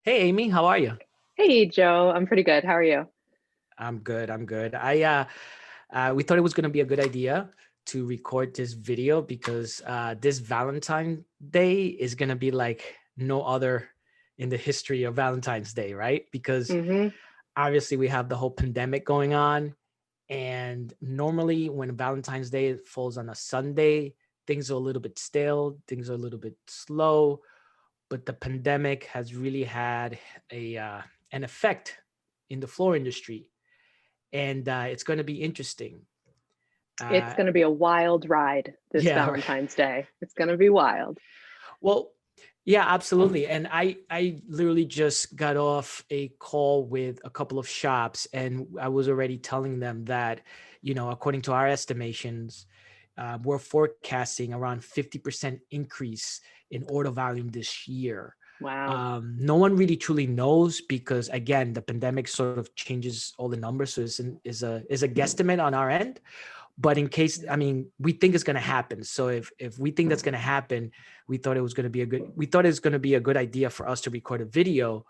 Hey Amy, how are you? Hey Joe, I'm pretty good. How are you? I'm good. I'm good. We thought it was going to be a good idea to record this video because this Valentine Day is going to be like no other in the history of Valentine's Day, right? Because hmm obviously we have the whole pandemic going on, and normally when Valentine's Day falls on a Sunday, things are a little bit stale, things are a little bit slow. But the pandemic has really had a an effect in the floor industry, and it's going to be interesting. It's Uh, going to be a wild ride this yeah, Valentine's Day. It's going to be wild. well, yeah, absolutely. And I literally just got off a call with a couple of shops, and I was already telling them that, according to our estimations, we're forecasting around 50% increase in order volume this year. Wow. No one really truly knows because again, the pandemic sort of changes all the numbers. So is a guesstimate on our end. But in case, I mean, we think it's going to happen. So if we think that's going to happen, we thought it was going to be a good idea for us to record a video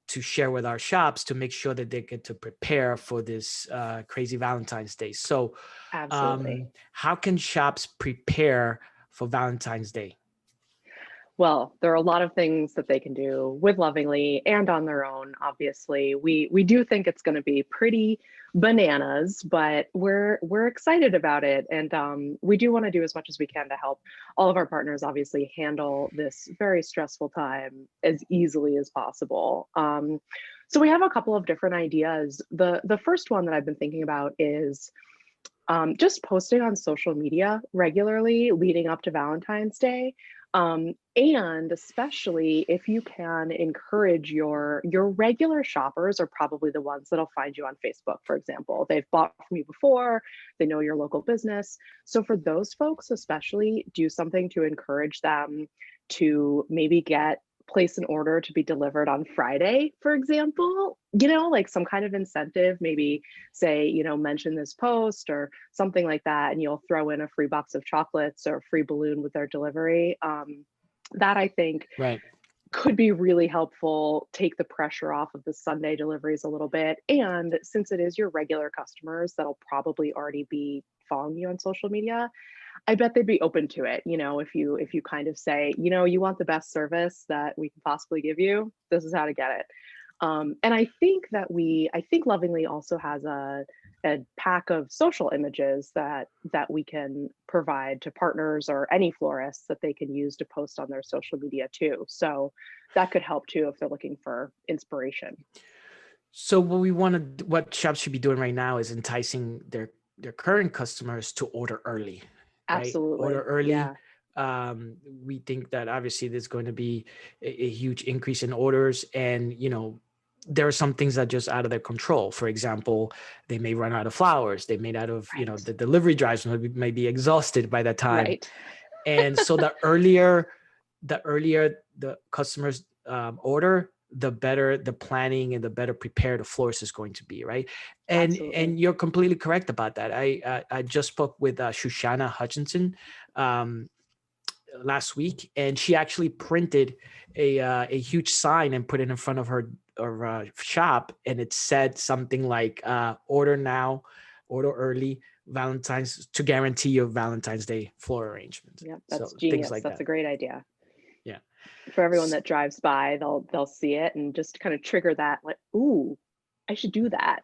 to share with our shops to make sure that they get to prepare for this crazy Valentine's Day. So, Absolutely. how can shops prepare for Valentine's Day? Well, there are a lot of things that they can do with Lovingly and on their own. Obviously, we do think it's going to be pretty bananas, but we're excited about it, and we do want to do as much as we can to help all of our partners obviously handle this very stressful time as easily as possible. So we have a couple of different ideas. The first one that I've been thinking about is just posting on social media regularly leading up to Valentine's Day. And especially if you can encourage your regular shoppers are probably the ones that'll find you on Facebook, for example. They've bought from you before, they know your local business. So for those folks, especially do something to encourage them to maybe place an order to be delivered on Friday, for example, like some kind of incentive, maybe say, mention this post or something like that, and you'll throw in a free box of chocolates or a free balloon with their delivery. That I think Right. could be really helpful, take the pressure off of the Sunday deliveries a little bit. And since it is your regular customers that'll probably already be following you on social media, I bet they'd be open to it. If you kind of say, you want the best service that we can possibly give you, this is how to get it. And I think Lovingly also has a pack of social images that we can provide to partners or any florists that they can use to post on their social media too. So that could help too if they're looking for inspiration. So what shops should be doing right now is enticing their current customers to order early, right? Order Absolutely. early. Yeah. We think that obviously there's going to be a huge increase in orders, and there are some things that are just out of their control. For example, they may run out of flowers. They may out of Right. the delivery drives may be exhausted by that time, Right. and so the earlier the customers order, the better the planning and the better prepared the florist is going to be, right? Absolutely. And you're completely correct about that. I just spoke with Shoshana Hutchinson um, last week, and she actually printed a huge sign and put it in front of her shop, and it said something like "Order now, order early, Valentine's to guarantee your Valentine's Day floor arrangement." Yep. So That's things genius. like That's a that. great idea. Yeah. For everyone that drives by, they'll see it and just kind of trigger that, like, ooh, I should do that,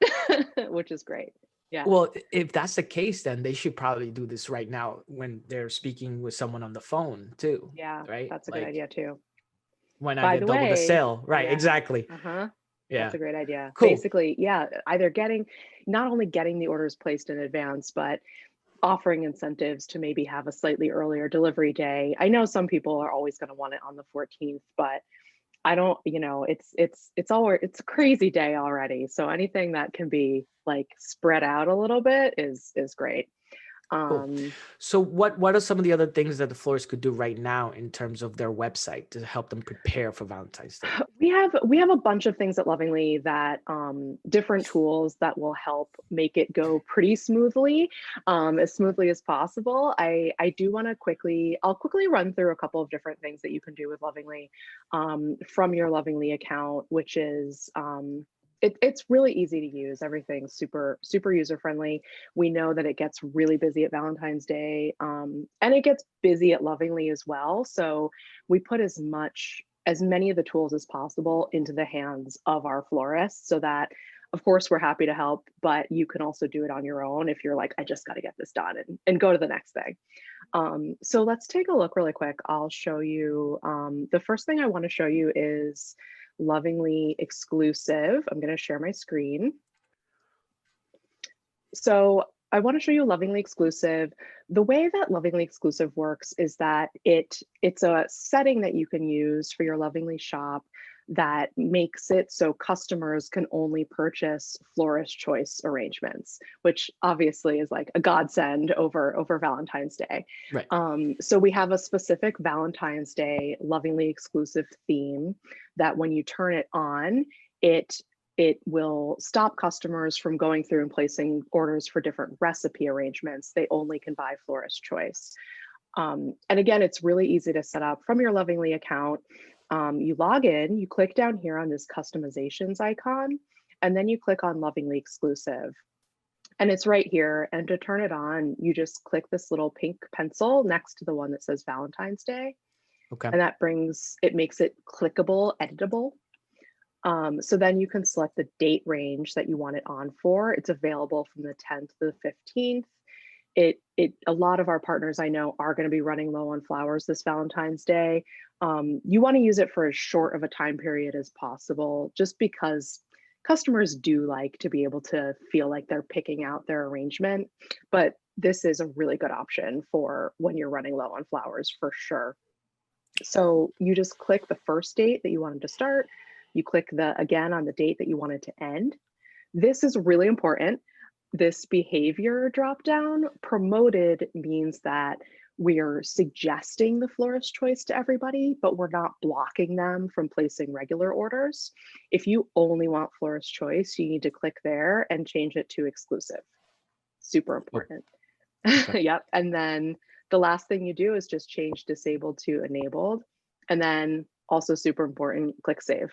which is great. Yeah. Well, if that's the case, then they should probably do this right now when they're speaking with someone on the phone too, Yeah, right? that's a good Like, idea too. why not By get the double the way, sale? Right, yeah, exactly. uh-huh. That's Yeah. a great idea. Cool. Basically, yeah, either not only getting the orders placed in advance, but offering incentives to maybe have a slightly earlier delivery day. I know some people are always going to want it on the 14th, but I don't, it's a crazy day already. So anything that can be like spread out a little bit is great. Cool. Um, So what are some of the other things that the florists could do right now in terms of their website to help them prepare for Valentine's Day? we have a bunch of things at Lovingly that different tools that will help make it go pretty smoothly, as smoothly as possible. I do want to I'll quickly run through a couple of different things that you can do with Lovingly from your Lovingly account, which is it's really easy to use. Everything's super user friendly. We know that it gets really busy at Valentine's Day, and it gets busy at Lovingly as well. So we put as many of the tools as possible into the hands of our florists, so that of course we're happy to help, but you can also do it on your own if you're like, I just got to get this done, and go to the next thing. So let's take a look really quick. I'll show you. The first thing I want to show you is Lovingly exclusive. I'm going to share my screen. So I want to show you Lovingly exclusive. The way that Lovingly exclusive works is that it's a setting that you can use for your Lovingly shop that makes it so customers can only purchase florist choice arrangements, which obviously is like a godsend over Valentine's Day. Right. So we have a specific Valentine's Day Lovingly exclusive theme that when you turn it on, it will stop customers from going through and placing orders for different recipe arrangements. They only can buy florist choice. And again, it's really easy to set up from your Lovingly account. You log in, you click down here on this customizations icon, and then you click on Lovingly exclusive. And it's right here. And to turn it on, you just click this little pink pencil next to the one that says Valentine's Day. Okay. And it makes it clickable, editable. So then you can select the date range that you want it on for. It's available from the 10th to the 15th. A lot of our partners I know are going to be running low on flowers this Valentine's Day. You want to use it for as short of a time period as possible, just because customers do like to be able to feel like they're picking out their arrangement. But this is a really good option for when you're running low on flowers for sure. So you just click the first date that you wanted to start. You click again on the date that you wanted to end. This is really important. This behavior dropdown, promoted, means that we are suggesting the florist choice to everybody, but we're not blocking them from placing regular orders. If you only want florist choice, you need to click there and change it to exclusive. Super important. Okay. Yep. And then the last thing you do is just change disabled to enabled. And then also super important, click save.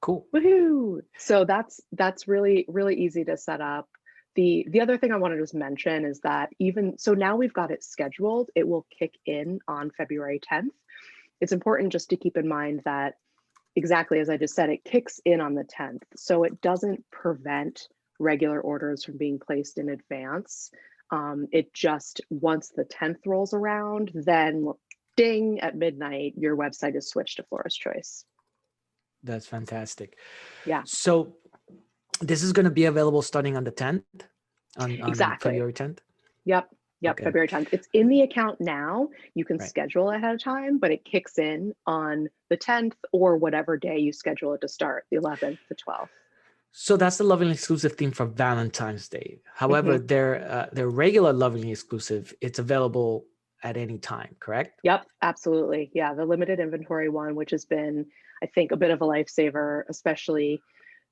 Cool. Woohoo! So that's really easy to set up. The other thing I want to just mention is that now we've got it scheduled. It will kick in on February 10th. It's important just to keep in mind that, exactly as I just said, it kicks in on the 10th. So it doesn't prevent regular orders from being placed in advance. It just, once the 10th rolls around, then ding, at midnight, your website is switched to florist choice. That's fantastic. Yeah. So this is going to be available starting on the 10th, on Exactly. February 10th? Yep. Okay. February 10th. It's in the account now. You can schedule ahead of time, but it kicks in on the 10th or whatever day you schedule it to start, the 11th, the 12th. So that's the Lovingly exclusive theme for Valentine's Day. However, their regular Lovingly exclusive, it's available at any time, correct? Yep, absolutely. Yeah, the limited inventory one, which has been, I think, a bit of a lifesaver, especially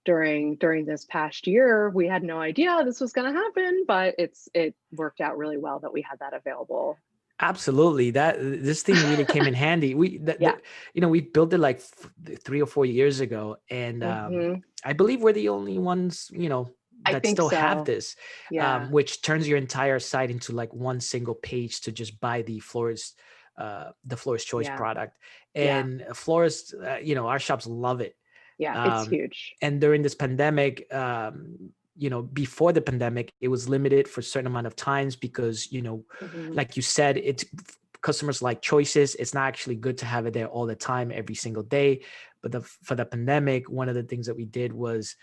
during this past year. We had no idea this was going to happen, but it worked out really well that we had that available. Absolutely. This thing really came in handy. We built it like 3 or 4 years ago, and I believe we're the only ones, that still have this, which turns your entire site into like one single page to just buy the florist choice product. And florists, our shops love it. Yeah, it's huge. And during this pandemic, before the pandemic, it was limited for a certain amount of times because, like you said, it's customers like choices. It's not actually good to have it there all the time, every single day. But for the pandemic, one of the things that we did was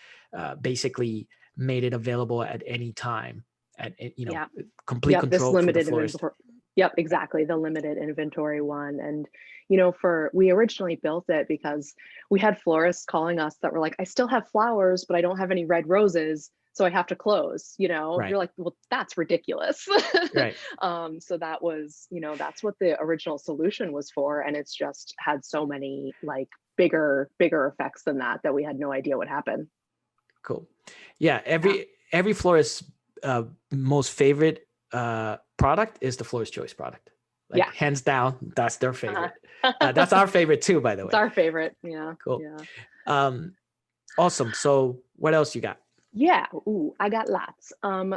basically made it available at any time, complete control for the florist. Yep, exactly. The limited inventory one. And, we originally built it because we had florists calling us that were like, I still have flowers, but I don't have any red roses. so I have to close, you know. Right. You're like, well, that's ridiculous. Right. So that was, you know, that's what the original solution was for. And it's just had so many like bigger effects than that we had no idea what happened. Cool. Yeah. Yeah. Every florist's most favorite product is the florist choice product. Like Yeah. hands down, that's their Uh-huh. favorite. That's our favorite too, by the It's way. our favorite. Yeah. Cool. Yeah. Awesome. So what else you got? Yeah, ooh, I got lots.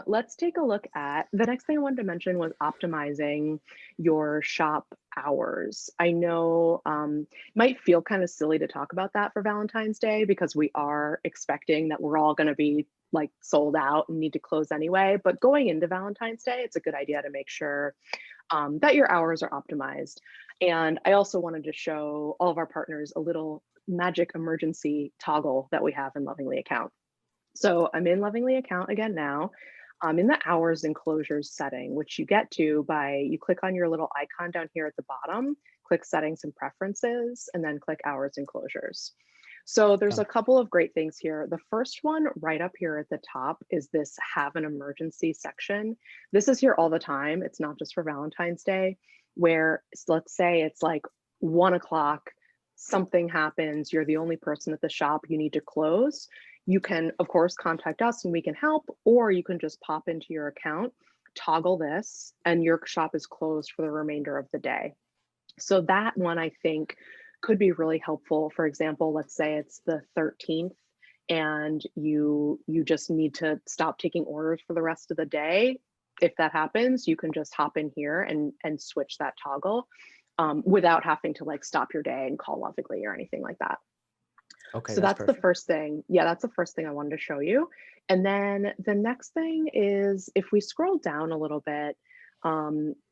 Let's take a look at the next thing I wanted to mention was optimizing your shop hours. I know it might feel kind of silly to talk about that for Valentine's Day because we are expecting that we're all going to be like sold out and need to close anyway. But going into Valentine's Day, it's a good idea to make sure that your hours are optimized. And I also wanted to show all of our partners a little magic emergency toggle that we have in Lovingly account. So I'm in Lovingly account again now. I'm in the hours and closures setting, which you get to by you click on your little icon down here at the bottom, click settings and preferences, and then click hours and closures. So there's Yeah. a couple of great things here. The first one right up here at the top is this have an emergency section. This is here all the time. It's not just for Valentine's Day, where let's say it's like 1 o'clock, something happens, you're the only person at the shop, you need to close. You can, of course, contact us and we can help, or you can just pop into your account, toggle this, and your shop is closed for the remainder of the day. So that one I think could be really helpful. For example, let's say it's the 13th and you just need to stop taking orders for the rest of the day. If that happens, you can just hop in here and switch that toggle without having to like stop your day and call Lovingly or anything like that. Okay, So that's that's the perfect. first thing. Yeah, that's the first thing I wanted to show you. And then the next thing is if we scroll down a little bit,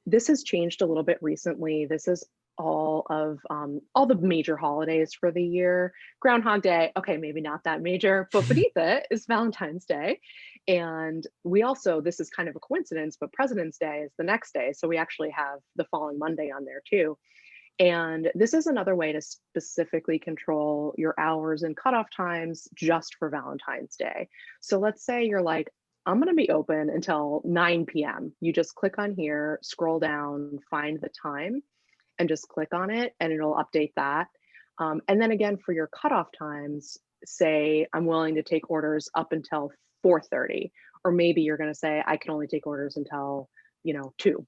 this has changed a little bit recently. This is all the major holidays for the year. Groundhog Day, okay, maybe not that major, but beneath it is Valentine's Day. And we also, this is kind of a coincidence, but President's Day is the next day. So we actually have the following Monday on there too. And this is another way to specifically control your hours and cutoff times just for Valentine's Day. So let's say you're like, I'm going to be open until 9 p.m. You just click on here, scroll down, find the time, and just click on it, and it'll update that. And then again, for your cutoff times, say I'm willing to take orders up until 4:30, or maybe you're going to say I can only take orders until 2.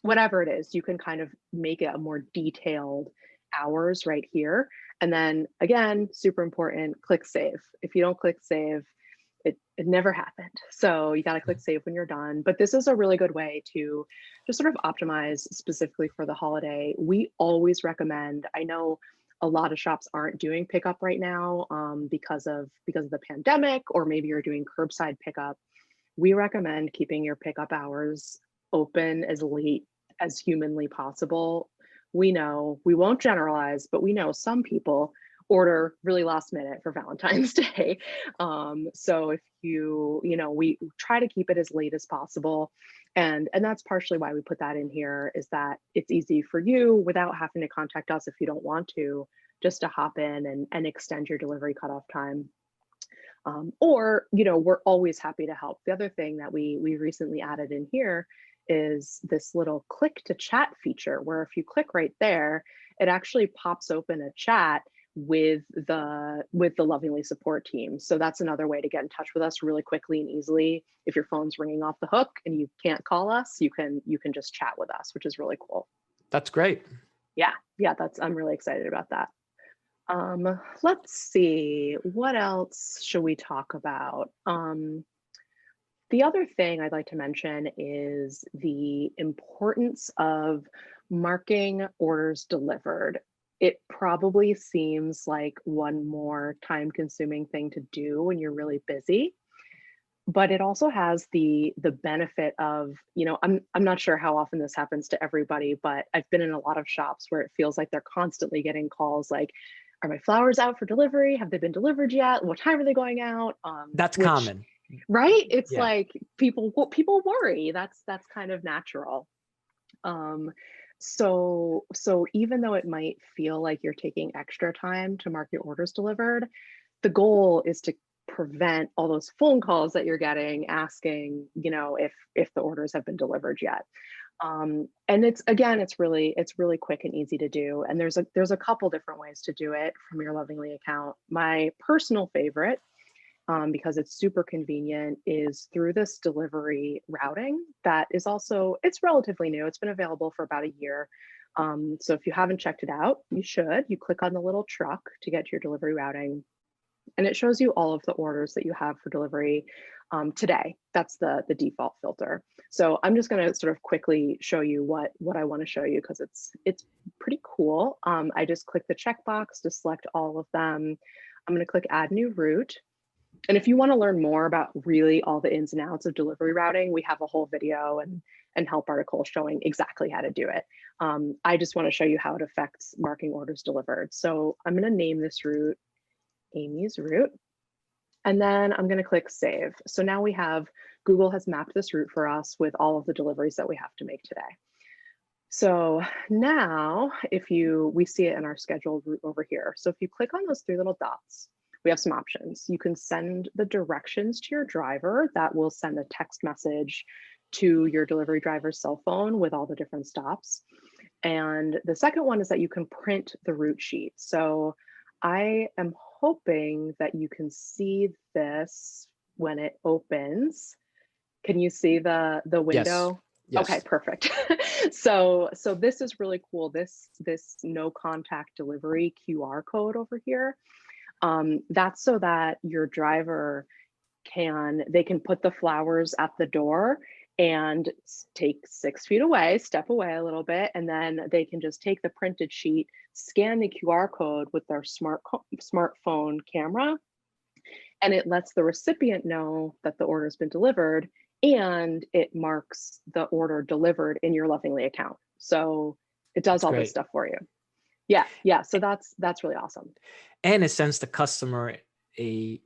Whatever it is, you can kind of make it a more detailed hours right here. And then again, super important, click save. If you don't click save, it never happened. So you got to click save when you're done. But this is a really good way to just sort of optimize specifically for the holiday. We always recommend, I know a lot of shops aren't doing pickup right now because of the pandemic, or maybe you're doing curbside pickup. We recommend keeping your pickup hours open as late as humanly possible. We know, we won't generalize, but we know some people order really last minute for Valentine's Day. So if we try to keep it as late as possible. And that's partially why we put that in here, is that it's easy for you without having to contact us if you don't want to, just to hop in and extend your delivery cutoff time. Or we're always happy to help. The other thing that we recently added in here is this little click to chat feature, where if you click right there, it actually pops open a chat with the Lovingly support team. So that's another way to get in touch with us really quickly and easily. If your phone's ringing off the hook and you can't call us, you can just chat with us, which is really cool. That's great. Yeah, I'm really excited about that. Let's see, what else should we talk about? The other thing I'd like to mention is the importance of marking orders delivered. It probably seems like one more time-consuming thing to do when you're really busy, but it also has the benefit of, I'm not sure how often this happens to everybody, but I've been in a lot of shops where it feels like they're constantly getting calls like, are my flowers out for delivery? Have they been delivered yet? What time are they going out? That's Which, common. right? It's Yeah. like people worry. That's kind of natural. So even though it might feel like you're taking extra time to mark your orders delivered, the goal is to prevent all those phone calls that you're getting asking, you know, if the orders have been delivered yet. And it's really quick and easy to do. And there's a couple different ways to do it from your Lovingly account. My personal favorite, because it's super convenient, is through this delivery routing that is also, it's relatively new. It's been available for about a year. So if you haven't checked it out, you should. You click on the little truck to get to your delivery routing, and it shows you all of the orders that you have for delivery today. That's the default filter. So I'm just going to sort of quickly show you what I want to show you, because it's pretty cool. I just click the checkbox to select all of them. I'm going to click add new route. And if you want to learn more about really all the ins and outs of delivery routing, we have a whole video and help article showing exactly how to do it. I just want to show you how it affects marking orders delivered. So I'm going to name this route Amy's route, and then I'm going to click save. So now Google has mapped this route for us with all of the deliveries that we have to make today. So now we see it in our scheduled route over here. So if you click on those three little dots, we have some options. You can send the directions to your driver. That will send a text message to your delivery driver's cell phone with all the different stops. And the second one is that you can print the route sheet. So I am hoping that you can see this when it opens. Can you see the window? Yes. Okay, perfect. So this is really cool. This no contact delivery QR code over here. That's so that your driver they can put the flowers at the door and take 6 feet away, step away a little bit, and then they can just take the printed sheet, scan the QR code with their smartphone camera, and it lets the recipient know that the order has been delivered, and it marks the order delivered in your Lovingly account. So it does all this stuff for you. Yeah. So that's really awesome. And it sends the customer an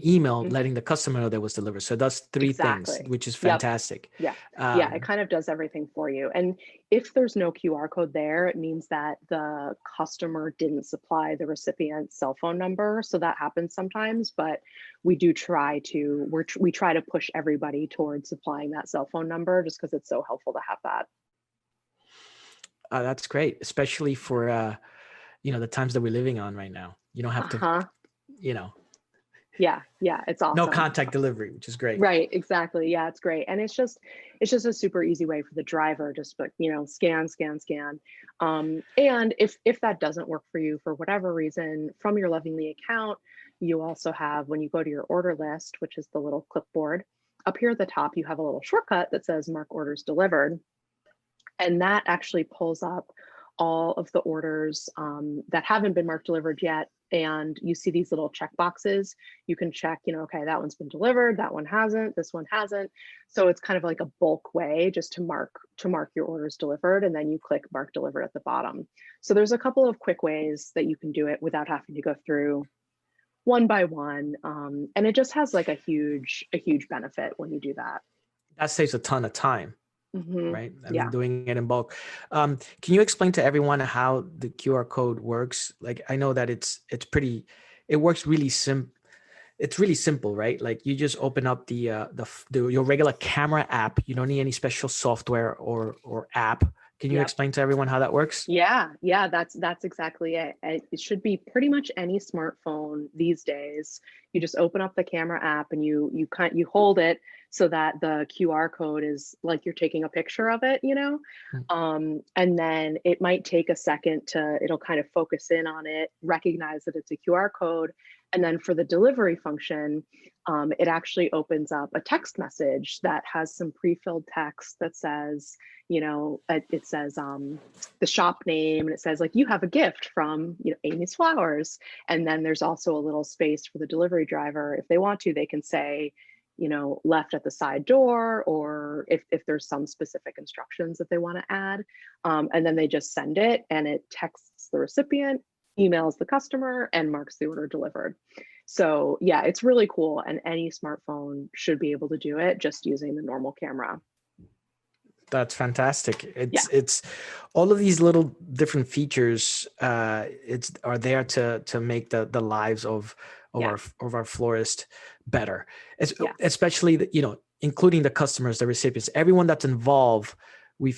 email letting the customer know that was delivered. So it does three things, which is fantastic. Yep. Yeah, it kind of does everything for you. And if there's no QR code there, it means that the customer didn't supply the recipient's cell phone number. So that happens sometimes, but we try to push everybody towards supplying that cell phone number, just because it's so helpful to have that. That's great, especially for the times that we're living on right now. You don't have to, Yeah, it's awesome. No contact delivery, which is great. Right, exactly. Yeah, it's great. And it's just a super easy way for the driver, just scan. And if that doesn't work for you for whatever reason, from your Lovingly account, you also have, when you go to your order list, which is the little clipboard, up here at the top, you have a little shortcut that says mark orders delivered. And that actually pulls up all of the orders that haven't been marked delivered yet. And you see these little check boxes. You can check, okay, that one's been delivered, that one hasn't, this one hasn't. So it's kind of like a bulk way just to mark your orders delivered, and then you click mark delivered at the bottom. So there's a couple of quick ways that you can do it without having to go through one by one. And it just has like a huge benefit when you do that. That saves a ton of time. Mm-hmm. Right? I mean, doing it in bulk. Can you explain to everyone how the QR code works? Like, I know that it works really simple. It's really simple, right? Like, you just open up your regular camera app. You don't need any special software or app. Can you explain to everyone how that works? Yeah, that's exactly it. It should be pretty much any smartphone these days. You just open up the camera app and you hold it so that the QR code is like you're taking a picture of it, and then it might take a second it'll kind of focus in on it, recognize that it's a QR code. And then for the delivery function, it actually opens up a text message that has some pre-filled text that says, it says the shop name, and it says like, you have a gift from Amy's Flowers. And then there's also a little space for the delivery driver. If they want to, they can say, left at the side door, or if there's some specific instructions that they want to add. And then they just send it, and it texts the recipient, emails the customer, and marks the order delivered. So yeah, it's really cool. And any smartphone should be able to do it just using the normal camera. That's fantastic. It's all of these little different features are there to make the lives of Yeah. of our florist better. Yeah. Especially the, including the customers, the recipients, everyone that's involved. We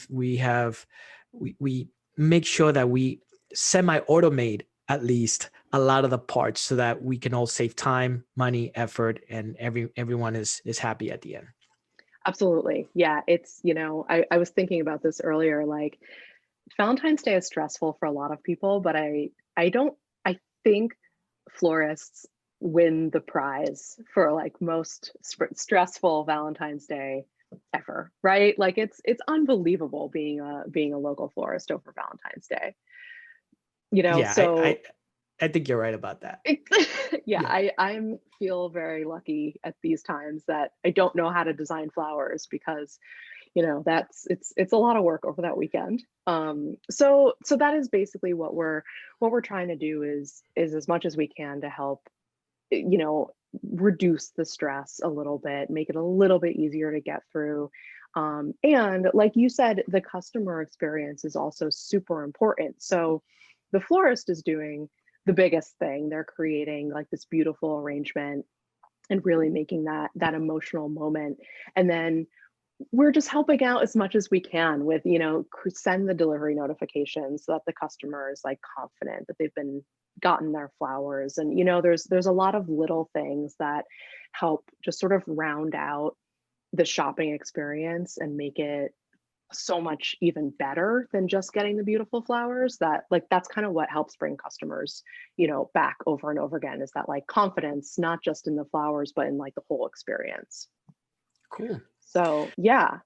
make sure that we semi-automate at least a lot of the parts so that we can all save time, money, effort, and everyone is happy at the end. Absolutely. Yeah. It's, I was thinking about this earlier, like Valentine's Day is stressful for a lot of people, but I think florists win the prize for like most stressful Valentine's Day ever, right? Like it's unbelievable being a local florist over Valentine's Day. Yeah, So I think you're right about that. yeah, Yeah. I'm feel very lucky at these times that I don't know how to design flowers because it's a lot of work over that weekend. So that is basically what we're trying to do is as much as we can to help you know reduce the stress a little bit, make it a little bit easier to get through. And like you said, the customer experience is also super important. So the florist is doing the biggest thing. They're creating like this beautiful arrangement and really making that emotional moment. And then we're just helping out as much as we can with send the delivery notifications so that the customer is like confident that they've been gotten their flowers. And there's a lot of little things that help just sort of round out the shopping experience and make it so much even better than just getting the beautiful flowers. That like that's kind of what helps bring customers back over and over again, is that like confidence, not just in the flowers but in like the whole experience. Cool. So yeah,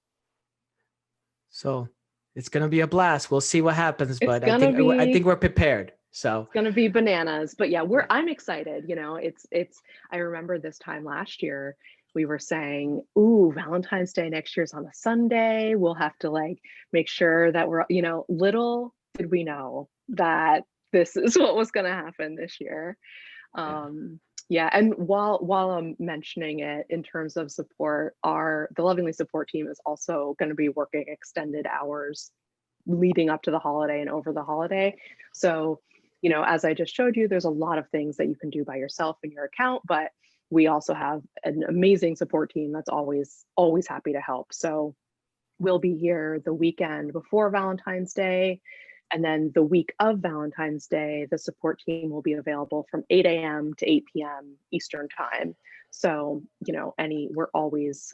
So it's gonna be a blast. We'll see what happens, it's but I gonna think be we're prepared. So it's gonna be bananas. But yeah, yeah. I'm excited. It's I remember this time last year we were saying, ooh, Valentine's Day next year's on a Sunday. We'll have to like make sure that we're, little did we know that this is what was gonna happen this year. Yeah. Yeah, and while I'm mentioning it in terms of support, the Lovingly support team is also going to be working extended hours leading up to the holiday and over the holiday. So, as I just showed you, there's a lot of things that you can do by yourself in your account, but we also have an amazing support team that's always happy to help. So we'll be here the weekend before Valentine's Day. And then the week of Valentine's Day, the support team will be available from 8 a.m. to 8 p.m. Eastern time. So, we're always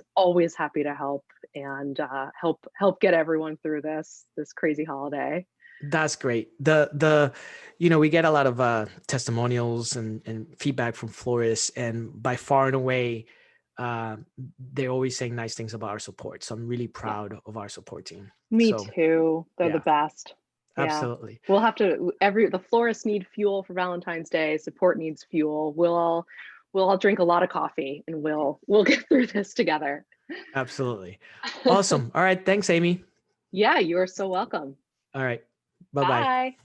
happy to help and help get everyone through this crazy holiday. That's great. We get a lot of testimonials and feedback from florists, and by far and away, they're always saying nice things about our support. So I'm really Yeah, proud of our support team. me So too. They're the yeah, best. Yeah. absolutely. We'll have to the florists need fuel for Valentine's Day, support needs fuel. We'll all drink a lot of coffee and we'll get through this together. Absolutely. Awesome. All right. Thanks, Amy. Yeah, you're so welcome. All right. Bye-bye. Bye.